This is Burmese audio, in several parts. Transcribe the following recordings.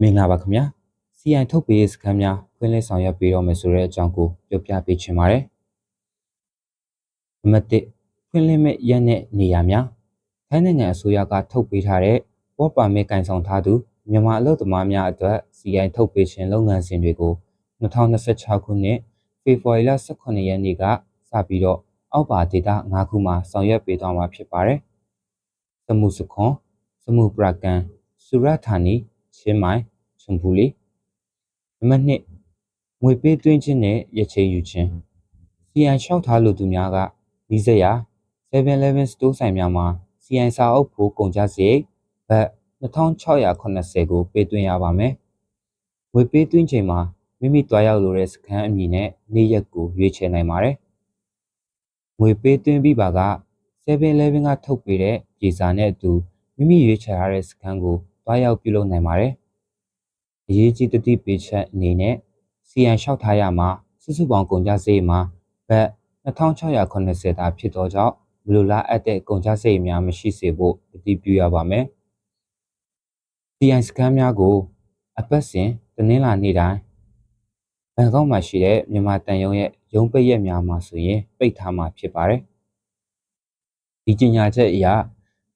မင်္ဂလာပါခင်ဗျာ CI ထုတ်ပေးစခန်းများဖွင့်လှစ်ဆောင်ရွက်ပေးတော့မယ်ဆိုတဲ့အကြောင်းကိုပြောပြပေးချင်ပါတယ်နံပါတ်1ဖွင့်လှစ်မဲ့ရက်နဲ့နေရာများထိုင်းနိုင်ငံအစိုးရကထုတ်ပေးထားတဲ့ Work Permit ကိုင်ဆောင်ထားသူမြန်မာအလုပ်သမားများအတွက် CI ထုတ်ပေးခြင်းလုပ်ငန်းစဉ်တွေကို2026ခုနှစ်ဖေဖော်ဝါရီလ18ရက်နေ့ကစပြီးတော့အောက်ပါဒေသ5ခုမှာဆောင်ရွက်ပေးသွားမှာဖြစ်ပါတယ်စမှုစခွန်စမှုပရကန်စူရဌာနီချင်းမိုင်ချုံပူလီနံပါတ်2ငွေပေးသွင်းခြင်းနဲ့ရချိန်ယူခြင်း CI လျှောက်ထားလိုသူများကနီးစပ်ရာ 7-Eleven Store ဆိုင်များမှာ CI စာအုပ်ဖို့ကုန်ကျစရိတ်ဘတ်2680ကိုပေးသွင်းရပါမယ်ငွေပေးသွင်းချိန်မှာမိမိတွားရောက်လိုတဲ့စခန်းအမည်နဲ့နေ့ရက်ကိုရွေးချယ်နိုင်ပါတယ်ငွေပေးသွင်းပြီးပါက 7-Eleven ကထုတ်ပေးတဲ့ကြေစာနဲ့အတူမိမိရွေးချယ်ထားတဲ့စခန်းကိုတွားရောက်ပြုလုပ်နိုင်ပါတယ်အရေးကြီးတတိပေးချက်အနေနဲ့ CI လျှောက်ထားရမှာစုစုပေါင်းကုန်ကျစရိတ်မှာဘတ်2680တာဖြစ်သောကြောင့်မလိုလားအပ်တဲ့ကုန်ကျစရိတ်များမရှိစေဖို့အတည်ပြုရပါမယ် CI စခန်းများကိုအပတ်စဉ်တနင်္လာနေ့တိုင်းဘန်ကောက်မှာရှိတဲ့မြန်မာတန်ယုံရဲ့ရုံးပိတ်ရက်များမှာဆိုရင်ပိတ်ထားမှာဖြစ်ပါတယ်ဒီကြေညာချက်အရ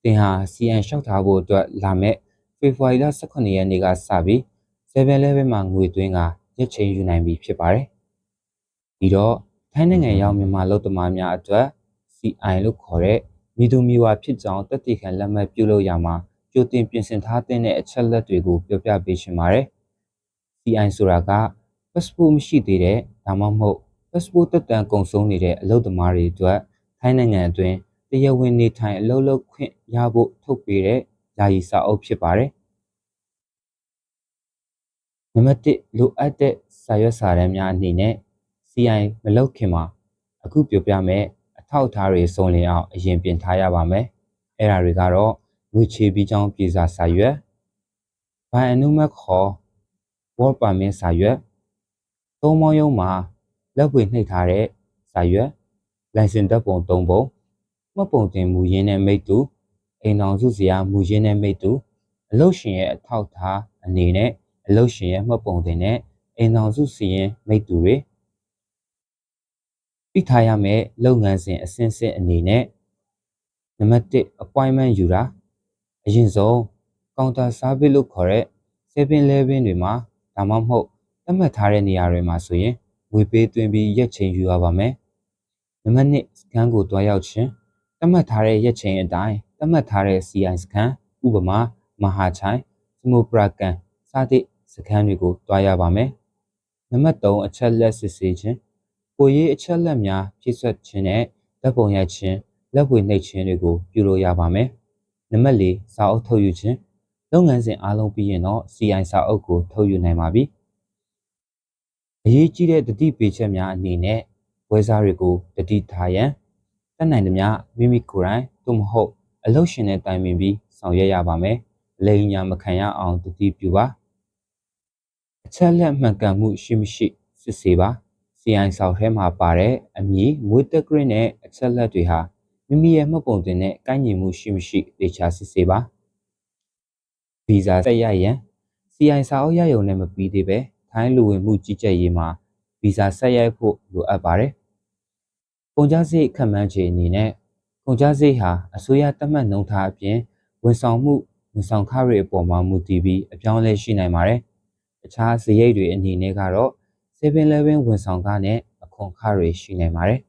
သင်ဟာ CI လျှောက်ထားဖို့အတွက်လာမဲ့ဖေဖော်ဝါရီလ18ရက်နေ့ကစပြီး 7-Eleven မှာငွေသွင်းကရက်ချိန်ယူနိုင်ပြီဖြစ်ပါတယ်ပြီးတော့ထိုင်းနိုင်ငံရောက်မြန်မာလုပ်သမားများအတွက် CI လို့ခေါ်တဲ့မိသူမိဝါဖြစ်ကြောင်းသက်သေခံလက်မှတ်ပြုလုပ်ရမှာကြိုတင်ပြင်ဆင်ထားတဲ့အချက်လက်တွေကိုပြောပြပေးရှင်ပါတယ် CI ဆိုတာက passport မရှိသေးတဲ့ဒါမှမဟုတ် passport သက်တမ်းကုန်ဆုံးနေတဲ့အလုပ်သမားတွေအတွက်ထိုင်းနိုင်ငံအတွင်းတရားဝင်နေထိုင်အလုပ်လုပ်ခွင့်ရဖို့ထုတ်ပေးတဲ့ယာယီစာအုပ်ဖြစ်ပါတယ်နံပါတ်1လိုအပ်တဲ့စာရွက်စာတမ်းများအနေနဲ့ CI မလုပ်ခင်မှာအခုပြောပြမယ်အထောက်အထားတွေစုံလင်အောင်အရင်ပြင်ထားရပါမယ်အဲ့ဒါတွေကတော့ငွေချေပြီးကြောင်းပြေစာစာရွက်ဘိုင်အနုမတ်ခေါ် Work Permit စာရွက်သုံးမောင်းရုံးမှာလက်ဝေနှိပ်ထားတဲ့စာရွက်လိုင်စင်တပ်ပုံ3ပုံမှတ်ပုံတင်မူရင်းနဲ့မိတ္တူအိမ်တော်စုစရာမူရင်းနဲ့မိတ္တူအလုပ်ရှင်ရဲ့အထောက်အထားအနေနဲ့အလုပ်ရှင်ရဲ့မှတ်ပုံတင်နဲ့အိမ်တော်စုစီရင်မိတ္တူတွေပြီးထားရမယ့်လုပ်ငန်းစဉ်အဆင့်ဆင့်အနေနဲ့နံပါတ်1 appointment ယူတာအရင်ဆုံး counter service လို့ခေါ်တဲ့ 7-Eleven တွေမှာဒါမှမဟုတ်သတ်မှတ်ထားတဲ့နေရာတွေမှာဆိုရင်ငွေပေးသွင်းပြီးရက်ချိန်ယူရပါမယ်နံပါတ်2စခန်းကိုတွားရောက်ခြင်းသတ်မှတ်ထားတဲ့ရက်ချိန်အတိုင်းသတ်မှတ်ထားတဲ့ CI စခန်းဥပမာမဟာချိုင်စမုပရာကန်စသည့်စခန်းတွေကိုတွားရပါမယ်နံပါတ်3အချက်လက်စစ်ဆေးခြင်းကိုရေးအချက်လက်များဖြည့်စွက်ခြင်းနဲ့ဓာတ်ပုံရိုက်ခြင်းလက်ဝေနှိပ်ခြင်းတွေကိုပြုလုပ်ရပါမယ်နံပါတ်4စာအုပ်ထုတ်ယူခြင်းလုပ်ငန်းစဉ်အားလုံးပြီးရင်တော့ CI စာအုပ်ကိုထုတ်ယူနိုင်ပါပြီအရေးကြီးတဲ့တတိပေးချက်များအနေနဲ့ဝယ်စားတွေကိုတတိထားရန်တတ်နိုင်သမျှမိမိကိုယ်တိုင်သို့မဟုတ်အလုပ်ရှင်နဲ့တိုင်ပင်ပြီးဆောင်ရွက်ရပါမယ်လိမ်ညာမခံရအောင်တတိပြုပါအချက်လက်မှန်ကန်မှုရှိမရှိစစ်ဆေးပါ CI စာအုပ်ထဲမှာပါတဲ့အမည်မွေးတက်ဂရစ်နဲ့အချက်လက်တွေဟာမိမိရဲ့မှတ်ပုံတင်နဲ့ကိုက်ညီမှုရှိမရှိသေချာစစ်ဆေးပါဗီဇာဆက်ရရန် CI စာအုပ်ရရုံနဲ့မပြီးသေးပဲထိုင်းလူဝင်မှုကြီးကြပ်ရေးမှာဗီဇာဆက်ရိုက်ဖို့လိုအပ်ပါတယ်ကုန်ကျစရိတ်ခံမှန်းခြေအနေနဲ့ကုန်ကျစရိတ်ဟာအစိုးရသတ်မှတ်နှုန်းထားအပြင်ဝန်ဆောင်မှုဝန်ဆောင်ခတွေအပေါ်မှာမူတည်ပြီးအပြောင်းအလဲရှိနိုင်ပါတယ်အခြားစရိတ်တွေအနေနဲ့ကတော့ 7-Eleven ဝန်ဆောင်ခနဲ့အခွန်ခတွေရှိနိုင်ပါတယ်